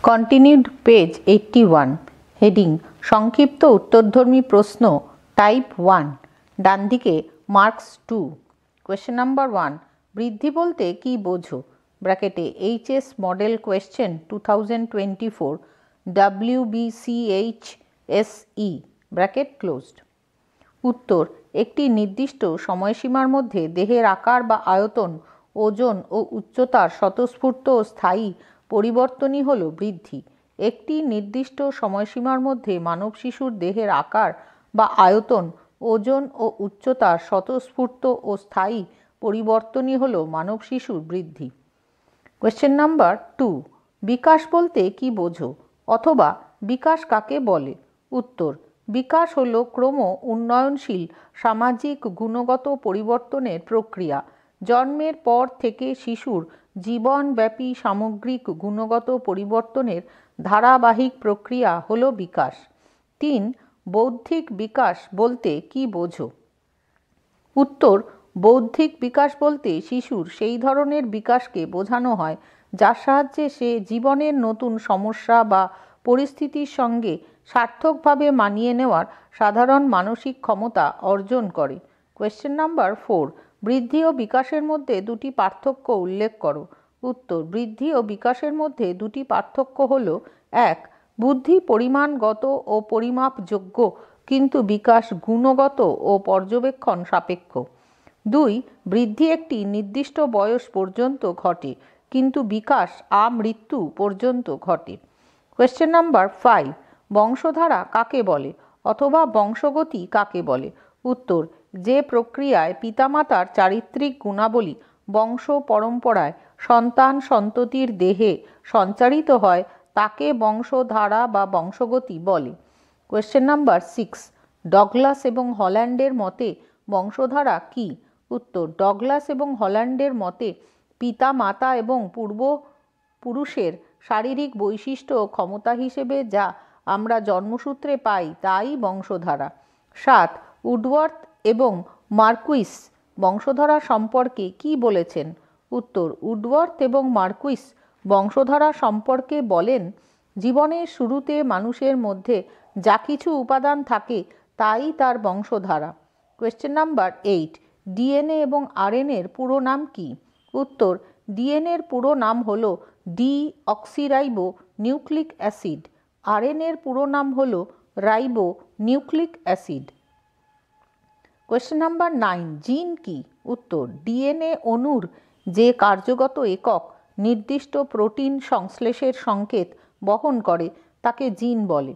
Continued page 81 heading সংক্ষিপ্ত উত্তরধর্মী প্রশ্ন type 1 ডান দিকে মার্কস 2 কোয়েশ্চেন নাম্বার 1 বৃদ্ধি বলতে কি বোঝো ব্র্যাকেটে HS model question 2024 WBCHSE bracket closed উত্তর একটি নির্দিষ্ট সময়সীমার মধ্যে দেহের আকার বা আয়তন ওজন ও উচ্চতার স্বতঃস্ফূর্ত ও স্থায়ী পরিবর্তনই হল বৃদ্ধি। একটি নির্দিষ্ট সময়সীমার মধ্যে মানব শিশুর দেহের আকার বা আয়তন ওজন ও উচ্চতার স্বতঃস্ফূর্ত ও স্থায়ী পরিবর্তনই হল মানব শিশুর বৃদ্ধি। কোয়েশ্চেন নাম্বার 2 বিকাশ বলতে কি বোঝো অথবা বিকাশ কাকে বলে উত্তর বিকাশ হল ক্রম উন্নয়নশীল সামাজিক গুণগত পরিবর্তনের প্রক্রিয়া। জন্মের পর থেকে শিশুর জীবনব্যাপী সামগ্রিক গুণগত পরিবর্তনের ধারাবাহিক প্রক্রিয়া হল বিকাশ। 3 বৌদ্ধিক বিকাশ বলতে কি বোঝো উত্তর বৌদ্ধিক বিকাশ বলতে শিশুর সেই ধরনের বিকাশকে বোঝানো হয় যার সাহায্যে সে জীবনের নতুন সমস্যা বা পরিস্থিতির সঙ্গে সার্থকভাবে মানিয়ে নেওয়ার সাধারণ মানসিক ক্ষমতা অর্জন করে। কোয়েশ্চেন নাম্বার 4 বৃদ্ধি ও বিকাশের মধ্যে দুটি পার্থক্য উল্লেখ করো উত্তর বৃদ্ধি ও বিকাশের মধ্যে দুটি পার্থক্য হল 1 বুদ্ধি পরিমাণগত ও পরিমাপযোগ্য কিন্তু বিকাশ গুণগত ও পর্যবেক্ষণ সাপেক্ষ। 2 বৃদ্ধি একটি নির্দিষ্ট বয়স পর্যন্ত ঘটে কিন্তু বিকাশ আমৃত্যু পর্যন্ত ঘটে। কোয়েশ্চেন নাম্বার 5 বংশধারা কাকে বলে অথবা বংশগতি কাকে বলে উত্তর যে প্রক্রিয়ায় পিতামাতার চারিত্রিক গুণাবলী বংশ পরম্পরায় সন্তান সন্ততির দেহে সঞ্চারিত হয় তাকে বংশধারা বা বংশগতি বলে। কোয়েশ্চেন নাম্বার 6 ডগলাস এবং হল্যান্ডের মতে বংশধারা কি উত্তর ডগলাস এবং হল্যান্ডের মতে পিতা মাতা এবং পূর্বপুরুষের শারীরিক বৈশিষ্ট্য ও ক্ষমতা হিসেবে যা আমরা জন্মসূত্রে পাই তাই বংশধারা। 7 উডওয়ার্থ এবং মার্কুইস বংশধারা সম্পর্কে কি বলেছেন উত্তর উডওয়ার্থ এবং মার্কুইস বংশধারা সম্পর্কে বলেন জীবনের শুরুতে মানুষের মধ্যে যা কিছু উপাদান থাকে তাই তার বংশধারা। কোয়েশ্চেন নাম্বার 8 ডিএনএ এবং আরএনএর পুরো নাম কি উত্তর ডিএনএর পুরো নাম হল ডিঅক্সিরাইবো নিউক্লিক অ্যাসিড। আরএনএর পুরো নাম হল ribo nucleic acid. Question number 9 জিন কি উত্তর ডিএনএ অণুর যে কার্যগত একক নির্দিষ্ট প্রোটিন সংশ্লেষের সংকেত বহন করে তাকে জিন বলে।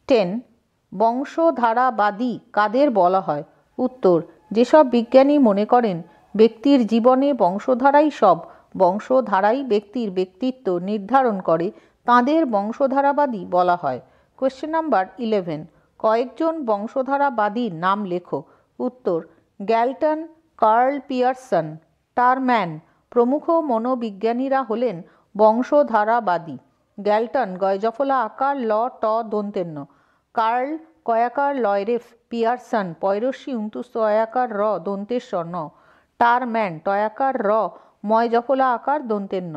10 বংশধারাবাদী কাদের বলা হয় উত্তর যেসব বিজ্ঞানী মনে করেন ব্যক্তির জীবনে বংশধারাই ব্যক্তির ব্যক্তিত্ব নির্ধারণ করে তাদের বংশধারাবাদী বলা হয়। কোয়েশ্চেন নাম্বার 11 কয়েকজন বংশধারাবাদীর নাম লেখো উত্তর গ্যালটন কার্ল পিয়ারসন টারম্যান প্রমুখ মনোবিজ্ঞানীরা হলেন বংশধারাবাদী। গ্যালটন গয়জফলা আকার ল ট দন্তেন্য কার্ল কয়াকার লয়রেফ পিয়ারসন পয়রস্যি উন্তুস্ত অয়াকার র দন্তেশ্বর ন টারম্যান টয়াকার র ময় জফলা আকার দন্তেন্য।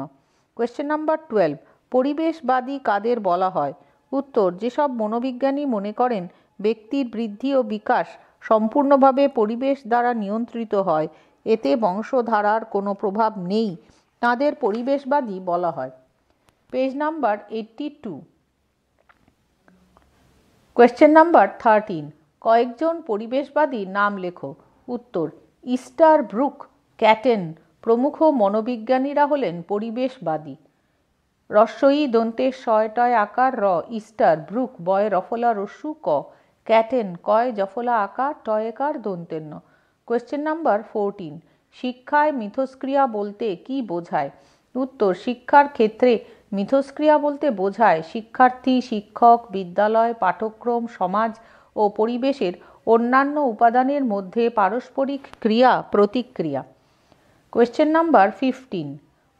কোয়েশ্চেন নাম্বার 12 পরিবেশবাদী কাদের বলা হয় উত্তর যেসব মনোবিজ্ঞানী মনে করেন ব্যক্তির বৃদ্ধি ও বিকাশ সম্পূর্ণভাবে পরিবেশ দ্বারা নিয়ন্ত্রিত হয় এতে বংশধারার কোনো প্রভাব নেই তাদের পরিবেশবাদী বলা হয়। পেজ নাম্বার 82 কোয়েশ্চেন নাম্বার 13 কয়েকজন পরিবেশবাদীর নাম লেখো উত্তর ইস্টার ব্রুক ক্যাটেন প্রমুখ মনোবিজ্ঞানীরা হলেন পরিবেশবাদী। রস্বই দন্তে শয়টয় আকার র ইস্টার ব্রুক বয় রফলা রস্যু ক ক্যাটেন কয় জফলা আকার টয়কার দন্তেন্য। কোয়েশ্চেন নাম্বার 14 শিক্ষায় মিথস্ক্রিয়া বলতে কি বোঝায় উত্তর শিক্ষার ক্ষেত্রে মিথস্ক্রিয়া বলতে বোঝায় শিক্ষার্থী শিক্ষক বিদ্যালয় পাঠ্যক্রম সমাজ ও পরিবেশের অন্যান্য উপাদানের মধ্যে পারস্পরিক ক্রিয়া প্রতিক্রিয়া। কোয়েশ্চেন নাম্বার 15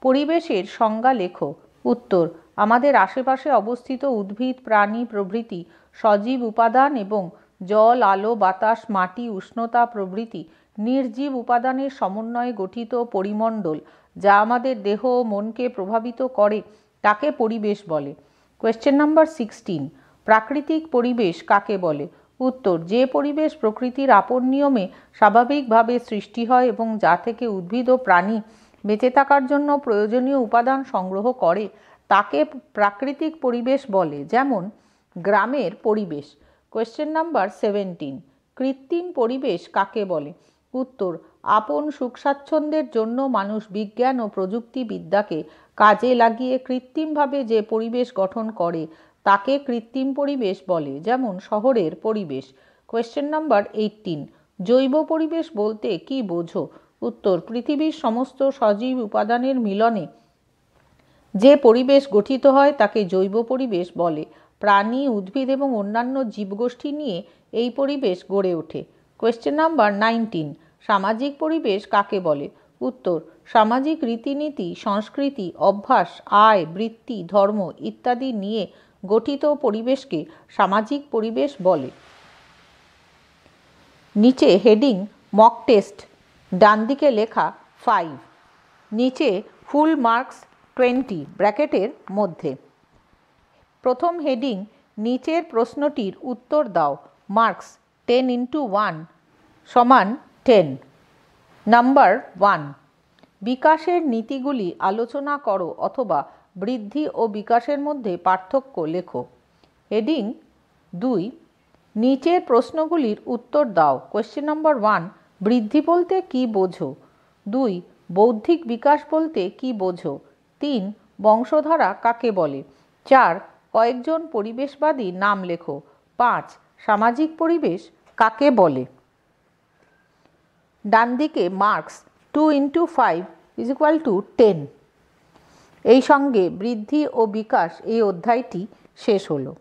পরিবেশের সংজ্ঞা লেখো উত্তর আমাদের আশেপাশে অবস্থিত উদ্ভিদ প্রাণী প্রভৃতি সজীব উপাদান এবং জল আলো বাতাস মাটি উষ্ণতা প্রভৃতি নির্জীব উপাদানের সমন্বয়ে গঠিত পরিমণ্ডল যা আমাদের দেহ ও মনকে প্রভাবিত করে তাকে পরিবেশ বলে। কোয়েশ্চেন নাম্বার 16, প্রাকৃতিক পরিবেশ কাকে বলে? উত্তর, যে পরিবেশ প্রকৃতির আপন নিয়মে স্বাভাবিকভাবে সৃষ্টি হয় এবং যা থেকে উদ্ভিদ ও প্রাণী বেঁচে থাকার জন্য প্রয়োজনীয় উপাদান সংগ্রহ করে তাকে প্রাকৃতিক পরিবেশ বলে, যেমন গ্রামের পরিবেশ। কোয়েশ্চেন নাম্বার 17, কৃত্রিম পরিবেশ কাকে বলে? উত্তর, আপন সুখ স্বাচ্ছন্দ্যের জন্য মানুষ বিজ্ঞান ও প্রযুক্তিবিদ্যাকে কাজে লাগিয়ে কৃত্রিমভাবে যে পরিবেশ গঠন করে তাকে কৃত্রিম পরিবেশ বলে, যেমন শহরের পরিবেশ। কোয়েশ্চেন নাম্বার 18, জৈব পরিবেশ বলতে কি বোঝো? উত্তর, পৃথিবীর সমস্ত সজীব উপাদানের মিলনে যে পরিবেশ গঠিত হয় তাকে জৈব পরিবেশ বলে। প্রাণী, উদ্ভিদ এবং অন্যান্য জীবগোষ্ঠী নিয়ে এই পরিবেশ গড়ে ওঠে। কোয়েশ্চেন নাম্বার 19, সামাজিক পরিবেশ কাকে বলে? উত্তর, সামাজিক রীতিনীতি, সংস্কৃতি, অভ্যাস, আয়, বৃত্তি, ধর্ম ইত্যাদি নিয়ে গঠিত পরিবেশকে সামাজিক পরিবেশ বলে। নিচে হেডিং মক টেস্ট, ডান দিকে লেখা 5, নিচে ফুল মার্কস 20 ব্র্যাকেটের মধ্যে। প্রথম হেডিং, নিচের প্রশ্নটির উত্তর দাও। মার্কস 10 × 1 = 10। নাম্বার 1, বিকাশের নীতিগুলি আলোচনা করো অথবা বৃদ্ধি ও বিকাশের মধ্যে পার্থক্য লেখো। হেডিং 2, নিচের প্রশ্নগুলির উত্তর দাও। কোয়েশ্চেন নাম্বার 1, বৃদ্ধি বলতে কি বোঝো? 2, বৌদ্ধিক বিকাশ বলতে কি বোঝো? 3, বংশধারা কাকে বলে? 4, কয়েকজন পরিবেশবাদী নাম লেখো। 5, সামাজিক পরিবেশ কাকে বলে? ডান দিকে মার্কস 2 × 5 = 10। এই সঙ্গে বৃদ্ধি ও বিকাশ এই অধ্যায়টি শেষ হলো।